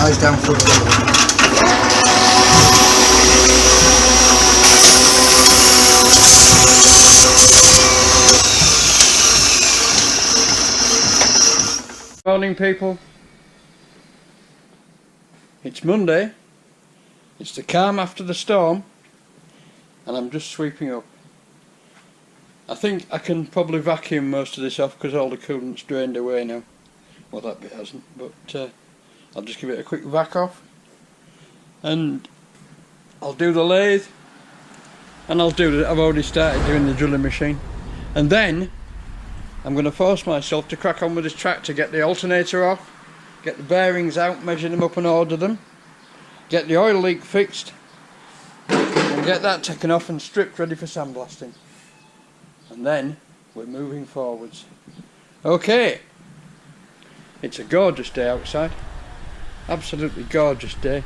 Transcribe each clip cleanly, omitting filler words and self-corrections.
Eyes down for it. Morning people, it's Monday, it's the calm after the storm, and I'm just sweeping up. I think I can probably vacuum most of this off because all the coolant's drained away now. Well, that bit hasn't, but I'll just give it a quick vac off, and I'll do the lathe, and I've already started doing the drilling machine, and then I'm going to force myself to crack on with this tractor, get the alternator off, get the bearings out, measure them up and order them, get the oil leak fixed, and get that taken off and stripped ready for sandblasting. And then we're moving forwards. Okay, it's a gorgeous day outside, absolutely gorgeous day.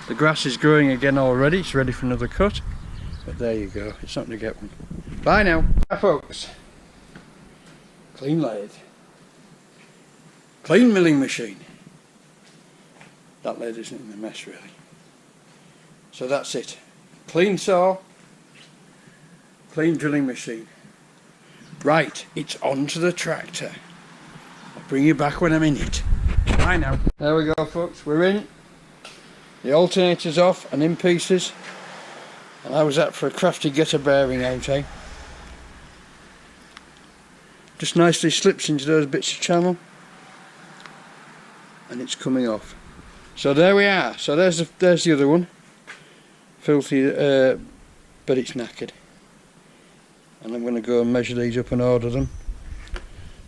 The grass is growing again already, it's ready for another cut, but there you go, it's not going to get one. Bye now. Bye folks. Clean lathe. Clean milling machine. That lathe isn't in a mess really. So that's it. Clean saw. Clean drilling machine. Right, it's on to the tractor. I'll bring you back when I'm in it. Bye now. There we go folks, we're in. The alternator's off and in pieces. And I was out for a crafty get a bearing out, eh? Just nicely slips into those bits of channel and it's coming off. So there we are. So there's the other one. Filthy, but it's knackered. And I'm going to go and measure these up and order them.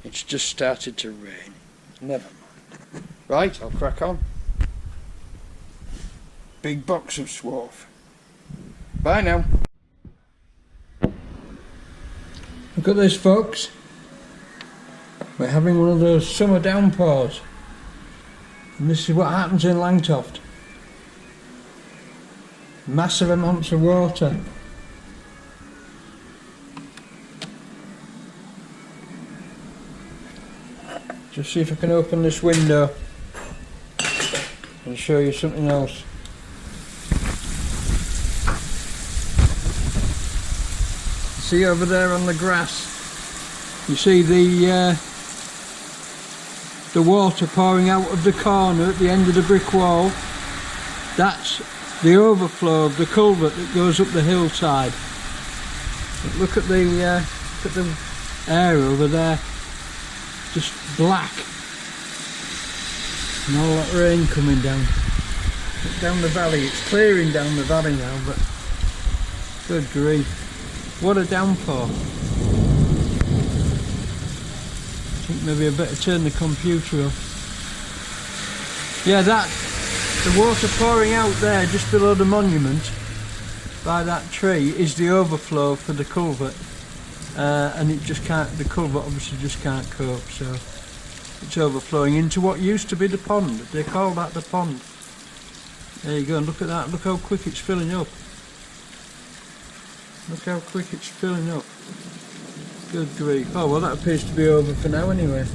It's just started to rain. Never mind. Right, I'll crack on. Big box of swarf. Bye now. Look at this folks. We're having one of those summer downpours. And this is what happens in Langtoft. Massive amounts of water. Just see if I can open this window and show you something else. See over there on the grass, you see the water pouring out of the corner at the end of the brick wall. That's the overflow of the culvert that goes up the hillside. But look at the air over there, just black, and all that rain coming down. Look down the valley, it's clearing down the valley now, but good grief, what a downpour. I think maybe I better turn the computer off. Yeah, the water pouring out there just below the monument by that tree is the overflow for the culvert, and it just can't, the culvert obviously just can't cope, so it's overflowing into what used to be the pond. They call that the pond. There you go, and look at that, look how quick it's filling up. Look how quick it's filling up. Good grief. Oh well, that appears to be over for now anyway.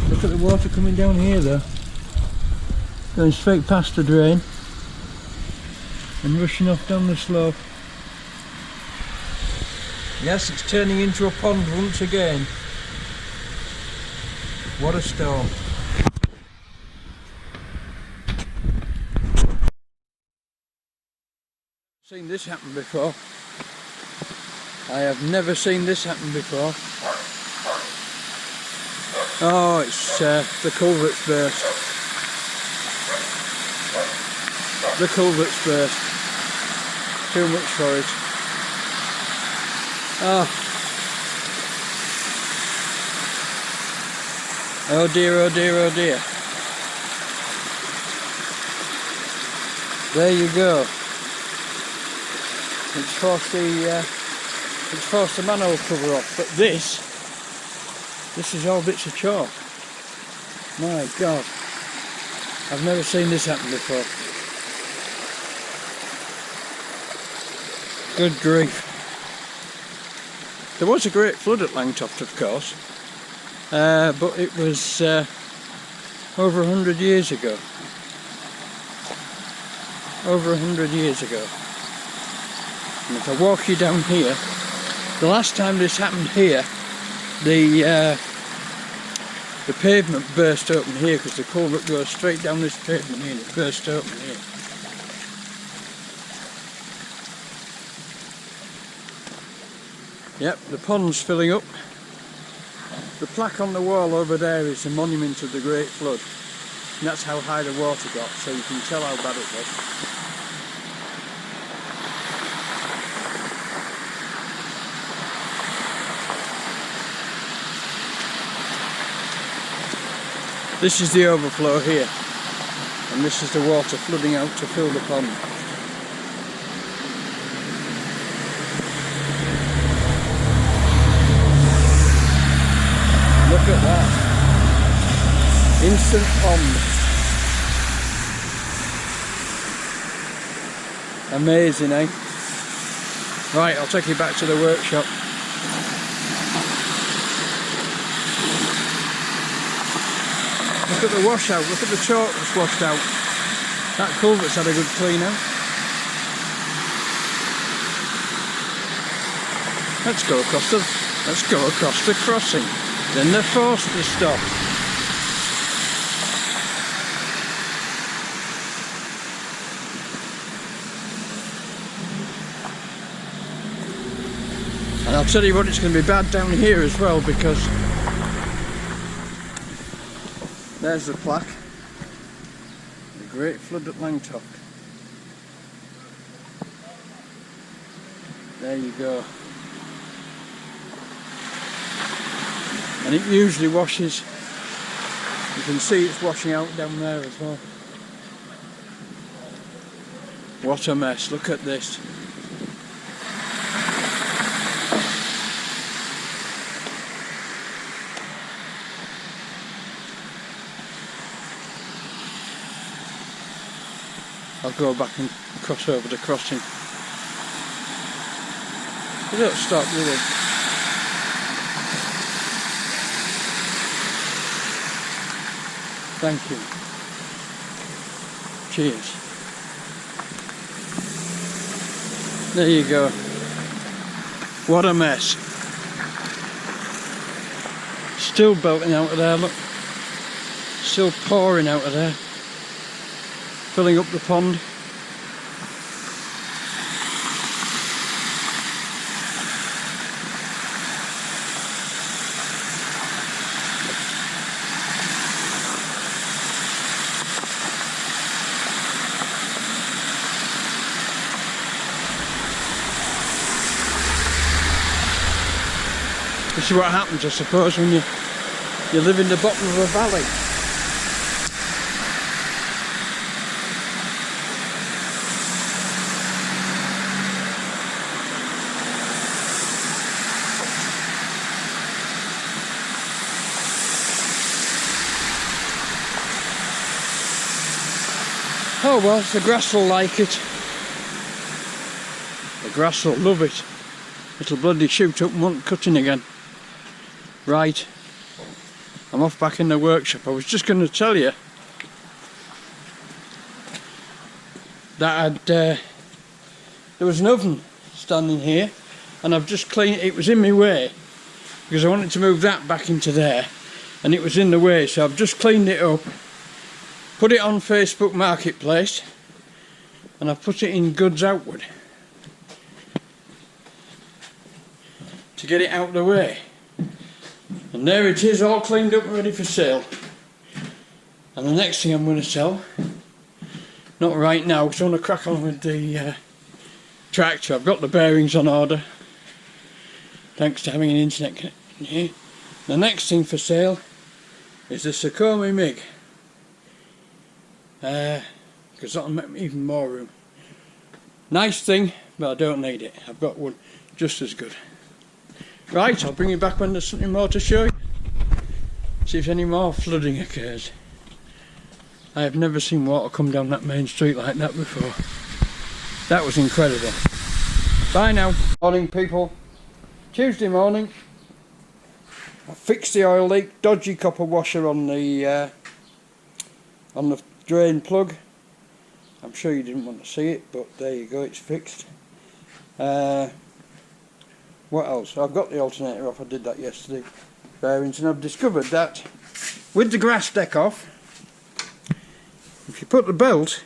Look at the water coming down here though. Going straight past the drain and rushing off down the slope. Yes, it's turning into a pond once again. What a storm. Seen this happen before. I have never seen this happen before. Oh, it's the culvert's burst. The culvert's burst. Too much for it. Oh dear, oh dear, oh dear. There you go. It's forced the manhole cover off, but this is all bits of chalk. My God, I've never seen this happen before. Good grief. There was a great flood at Langtoft, of course, but it was over 100 years ago. Over 100 years ago. And if I walk you down here, the last time this happened here, the pavement burst open here because the culvert goes straight down this pavement here and it burst open here. Yep, the pond's filling up. The plaque on the wall over there is a monument of the Great Flood. And that's how high the water got, so you can tell how bad it was. This is the overflow here, and this is the water flooding out to fill the pond. Look at that. Instant pond. Amazing, eh? Right, I'll take you back to the workshop. Look at the washout, look at the chalk that's washed out. That culvert's had a good clean out. Let's go across the crossing. Then they're forced to stop. And I'll tell you what, it's going to be bad down here as well, because there's the plaque. The Great Flood at Langtoft. There you go. And it usually washes, you can see it's washing out down there as well. What a mess, look at this. I'll go back and cross over the crossing. They don't stop, do they? Thank you. Cheers. There you go. What a mess. Still belting out of there, look. Still pouring out of there. Filling up the pond. This is what happens, I suppose, when you live in the bottom of a valley. Oh well, the grass will like it. The grass will love it. It'll bloody shoot up and want cutting again. Right, I'm off back in the workshop. I was just going to tell you that there was an oven standing here, and I've just cleaned it. Was in my way because I wanted to move that back into there, and it was in the way, so I've just cleaned it up, put it on Facebook Marketplace, and I've put it in goods outward to get it out of the way. And there it is, all cleaned up and ready for sale. And the next thing I'm going to sell, not right now because I want to crack on with the tractor. I've got the bearings on order, thanks to having an internet connection here. The next thing for sale is the Sukomi MiG, because that'll make me even more room. Nice thing, but I don't need it. I've got one just as good. Right, I'll bring you back when there's something more to show you. See if any more flooding occurs. I have never seen water come down that main street like that before. That was incredible. Bye now. Morning people. Tuesday morning. I fixed the oil leak. Dodgy copper washer on the on the drain plug. I'm sure you didn't want to see it, but there you go, it's fixed. What else? I've got the alternator off, I did that yesterday. Bearings, and I've discovered that with the grass deck off, if you put the belt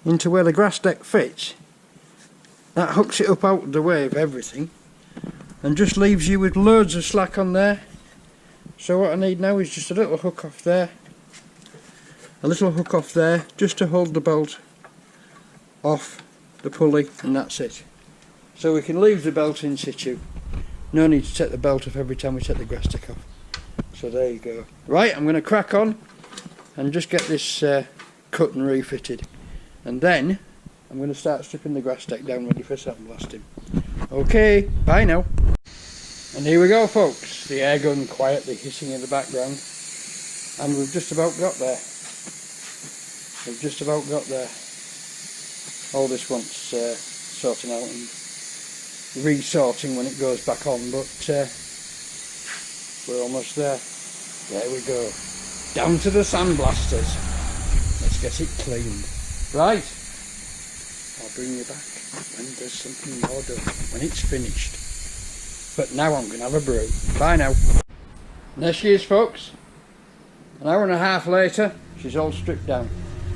into where the grass deck fits, that hooks it up out of the way of everything and just leaves you with loads of slack on there. So what I need now is just a little hook off there, a little hook off there, just to hold the belt off the pulley, and that's it. So we can leave the belt in situ. No need to take the belt off every time we take the grass deck off. So there you go. Right, I'm going to crack on and just get this cut and refitted, and then I'm going to start stripping the grass deck down ready for sandblasting. Okay, bye now. And here we go, folks. The air gun quietly hissing in the background, and we've just about got there. We've just about got there. All this wants sorting out and resorting when it goes back on, but we're almost there. There we go. Down to the sandblasters. Let's get it cleaned. Right. I'll bring you back when there's something more done, when it's finished. But now I'm going to have a brew. Bye now. And there she is, folks. An hour and a half later, she's all stripped down.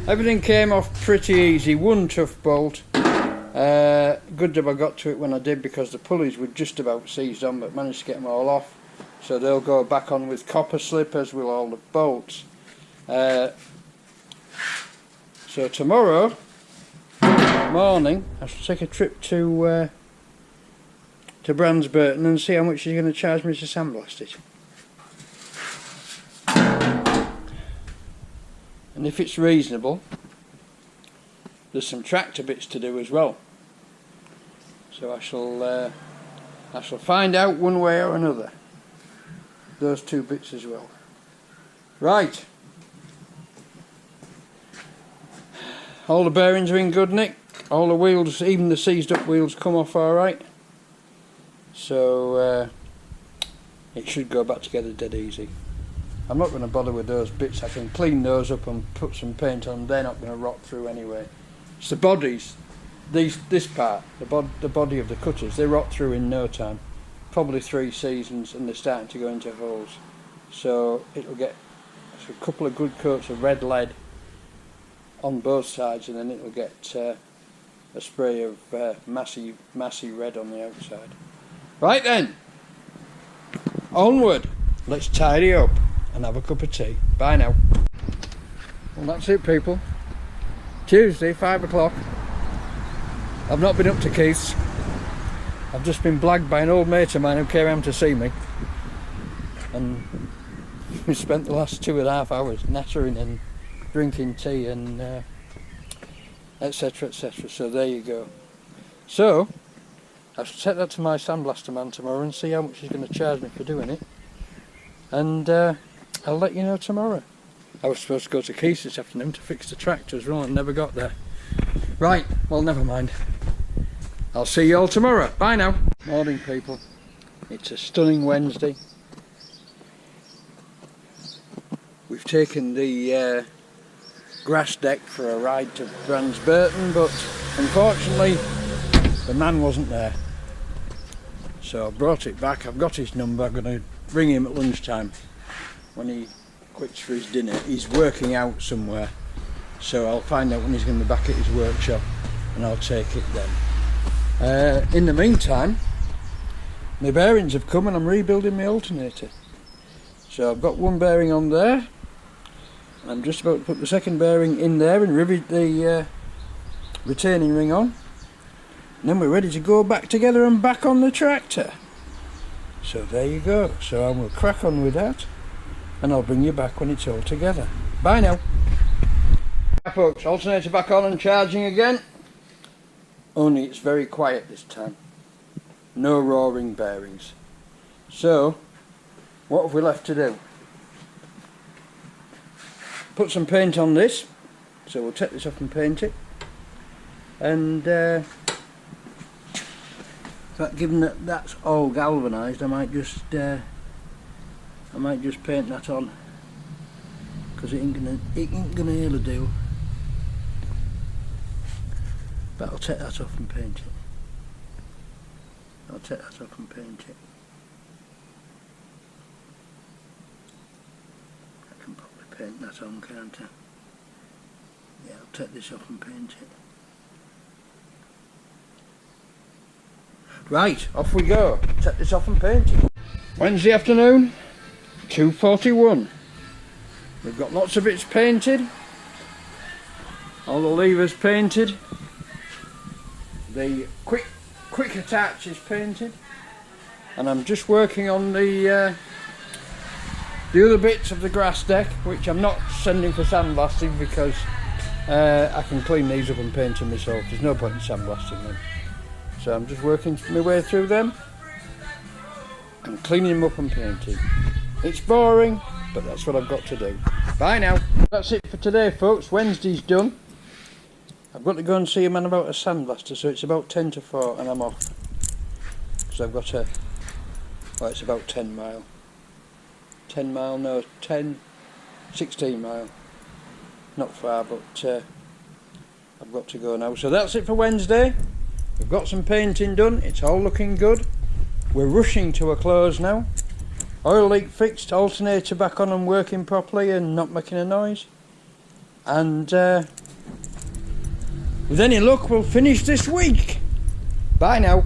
Everything came off pretty easy. One tough bolt. Good job I got to it when I did, because the pulleys were just about seized on, but managed to get them all off. So they'll go back on with copper slip, as will all the bolts. So tomorrow morning I shall take a trip to Bransburton and see how much she's going to charge me to sandblast it. And if it's reasonable, there's some tractor bits to do as well. So I shall find out one way or another. Those two bits as well. Right. All the bearings are in good nick. All the wheels, even the seized up wheels, come off alright. So it should go back together dead easy. I'm not going to bother with those bits. I can clean those up and put some paint on. They're not going to rot through anyway. It's the bodies, this part, the body of the cutters, they rot through in no time. Probably 3 seasons, and they're starting to go into holes. So it'll get a couple of good coats of red lead on both sides, and then it'll get a spray of massy red on the outside. Right then, onward. Let's tidy up and have a cup of tea. Bye now. Well, that's it, people. Tuesday, 5 o'clock. I've not been up to Keith's. I've just been blagged by an old mate of mine who came around to see me, and we spent the last 2.5 hours nattering and drinking tea and etc, etc. So there you go. So I shall take that to my sandblaster man tomorrow and see how much he's going to charge me for doing it, and I'll let you know tomorrow. I was supposed to go to Keith's this afternoon to fix the tractor as well and never got there. Right, well, never mind. I'll see you all tomorrow. Bye now. Morning, people. It's a stunning Wednesday. We've taken the grass deck for a ride to Bransburton, but unfortunately the man wasn't there. So I brought it back. I've got his number. I'm going to ring him at lunchtime when he quits for his dinner. He's working out somewhere, so I'll find out when he's going to be back at his workshop and I'll take it then. In the meantime, my bearings have come and I'm rebuilding my alternator. So I've got one bearing on there. I'm just about to put the second bearing in there and rivet the retaining ring on. And then we're ready to go back together and back on the tractor. So there you go. So I will crack on with that and I'll bring you back when it's all together. Bye now. Hi folks, alternator back on and charging again. Only it's very quiet this time. No roaring bearings. So, what have we left to do? Put some paint on this. So we'll take this off and paint it. And in fact, given that that's all galvanised, I might just paint that on because it ain't gonna really do. But I'll take that off and paint it. I'll take that off and paint it. I can probably paint that on, can't I? Yeah, I'll take this off and paint it. Right, off we go. Take this off and paint it. Wednesday afternoon, 2:41. We've got lots of bits painted. All the levers painted. The quick attach is painted. And I'm just working on the other bits of the grass deck, which I'm not sending for sandblasting because I can clean these up and paint them myself. There's no point in sandblasting them. So I'm just working my way through them and cleaning them up and painting. It's boring, but that's what I've got to do. Bye now. That's it for today, folks. Wednesday's done. I've got to go and see a man about a sandblaster, so it's about 10 to 4 and I'm off. Because I've got well, it's about 10 mile. 10 mile, no, 16 mile. Not far, but I've got to go now. So that's it for Wednesday. We've got some painting done. It's all looking good. We're rushing to a close now. Oil leak fixed, alternator back on and working properly and not making a noise. And with any luck, we'll finish this week. Bye now.